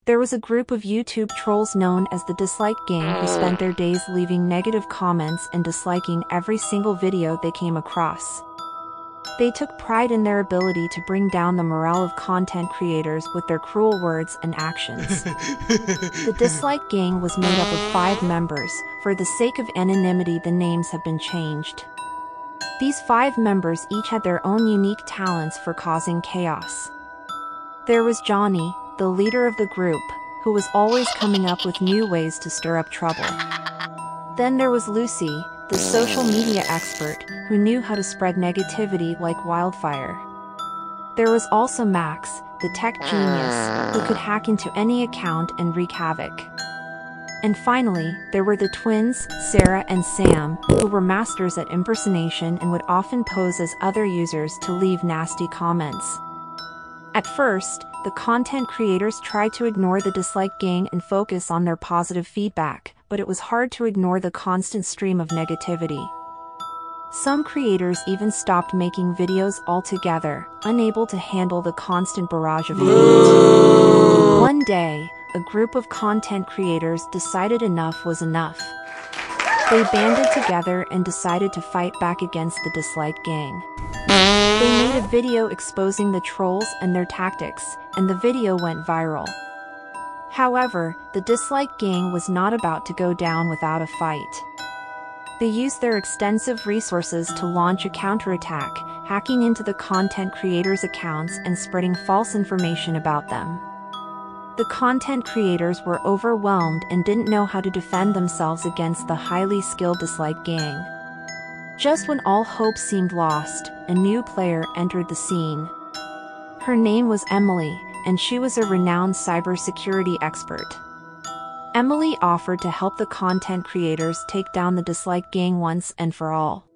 There was a group of YouTube trolls known as the Dislike Gang who spent their days leaving negative comments and disliking every single video they came across. They took pride in their ability to bring down the morale of content creators with their cruel words and actions. The Dislike Gang was made up of 5 members. For the sake of anonymity, the names have been changed. These 5 members each had their own unique talents for causing chaos. There was Johnny, the leader of the group, who was always coming up with new ways to stir up trouble. Then there was Lucy, the social media expert, who knew how to spread negativity like wildfire. There was also Max, the tech genius, who could hack into any account and wreak havoc. And finally, there were the twins, Sarah and Sam, who were masters at impersonation and would often pose as other users to leave nasty comments. At first, the content creators tried to ignore the Dislike Gang and focus on their positive feedback, but it was hard to ignore the constant stream of negativity. Some creators even stopped making videos altogether, unable to handle the constant barrage of hate. One day, a group of content creators decided enough was enough. They banded together and decided to fight back against the Dislike Gang. They made a video exposing the trolls and their tactics, and the video went viral. However, the Dislike Gang was not about to go down without a fight. They used their extensive resources to launch a counterattack, hacking into the content creators' accounts and spreading false information about them. The content creators were overwhelmed and didn't know how to defend themselves against the highly skilled Dislike Gang. Just when all hope seemed lost, a new player entered the scene. Her name was Emily, and she was a renowned cybersecurity expert. Emily offered to help the content creators take down the Dislike Gang once and for all.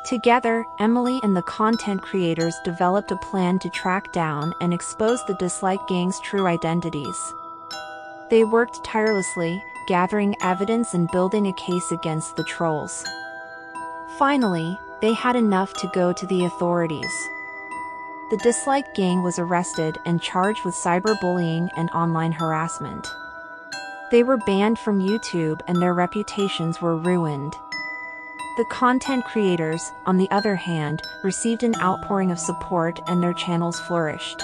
Together, Emily and the content creators developed a plan to track down and expose the Dislike Gang's true identities. They worked tirelessly, gathering evidence and building a case against the trolls. Finally, they had enough to go to the authorities. The Dislike Gang was arrested and charged with cyberbullying and online harassment. They were banned from YouTube and their reputations were ruined. The content creators, on the other hand, received an outpouring of support and their channels flourished.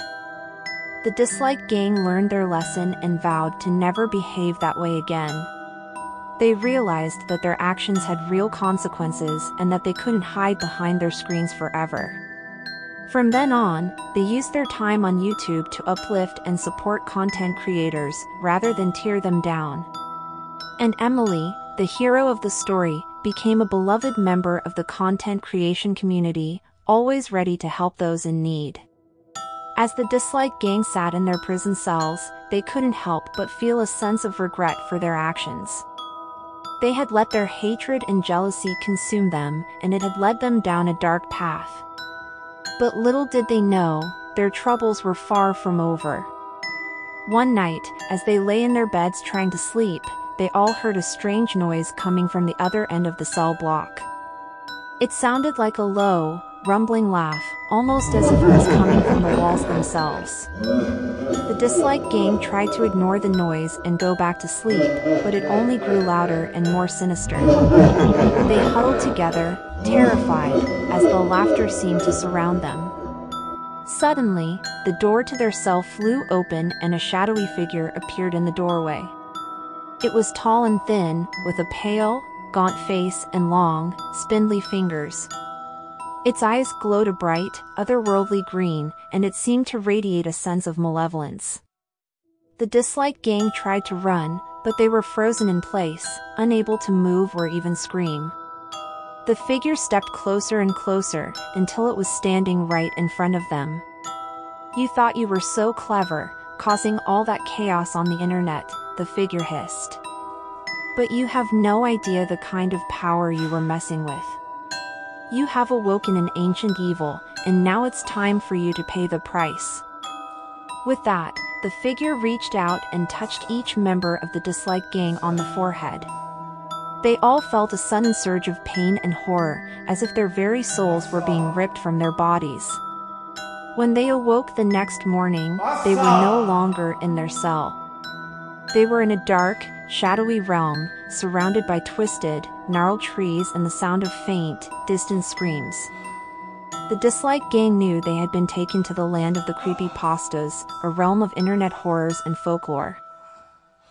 The Dislike Gang learned their lesson and vowed to never behave that way again. They realized that their actions had real consequences and that they couldn't hide behind their screens forever. From then on, they used their time on YouTube to uplift and support content creators, rather than tear them down. And Emily, the hero of the story, became a beloved member of the content creation community, always ready to help those in need. As the Dislike Gang sat in their prison cells, they couldn't help but feel a sense of regret for their actions. They had let their hatred and jealousy consume them, and it had led them down a dark path. But little did they know, their troubles were far from over. One night, as they lay in their beds trying to sleep, they all heard a strange noise coming from the other end of the cell block. It sounded like a low, rumbling laugh, almost as if it was coming from the walls themselves. The Dislike Gang tried to ignore the noise and go back to sleep, but it only grew louder and more sinister. They huddled together, terrified, as the laughter seemed to surround them. Suddenly, the door to their cell flew open and a shadowy figure appeared in the doorway. It was tall and thin, with a pale, gaunt face and long, spindly fingers. Its eyes glowed a bright, otherworldly green, and it seemed to radiate a sense of malevolence. The Dislike Gang tried to run, but they were frozen in place, unable to move or even scream. The figure stepped closer and closer, until it was standing right in front of them. "You thought you were so clever, causing all that chaos on the internet," the figure hissed. "But you have no idea the kind of power you were messing with. You have awoken an ancient evil, and now it's time for you to pay the price." With that, the figure reached out and touched each member of the Dislike Gang on the forehead. They all felt a sudden surge of pain and horror, as if their very souls were being ripped from their bodies. When they awoke the next morning, they were no longer in their cell. They were in a dark, shadowy realm, surrounded by twisted, gnarled trees and the sound of faint, distant screams. The Dislike Gang knew they had been taken to the land of the creepypastas, a realm of internet horrors and folklore.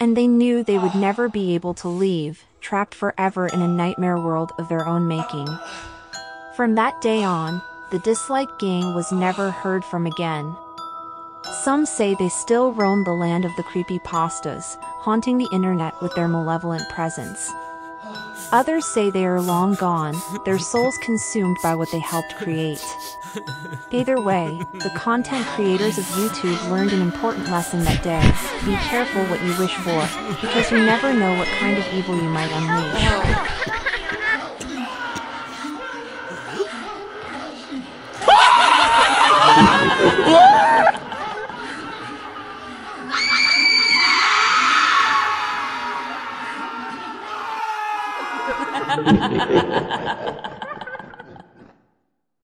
And they knew they would never be able to leave, trapped forever in a nightmare world of their own making. From that day on, the Dislike Gang was never heard from again. Some say they still roam the land of the creepypastas, haunting the internet with their malevolent presence. Others say they are long gone, their souls consumed by what they helped create. Either way, the content creators of YouTube learned an important lesson that day: be careful what you wish for, because you never know what kind of evil you might unleash. Ha ha ha ha ha!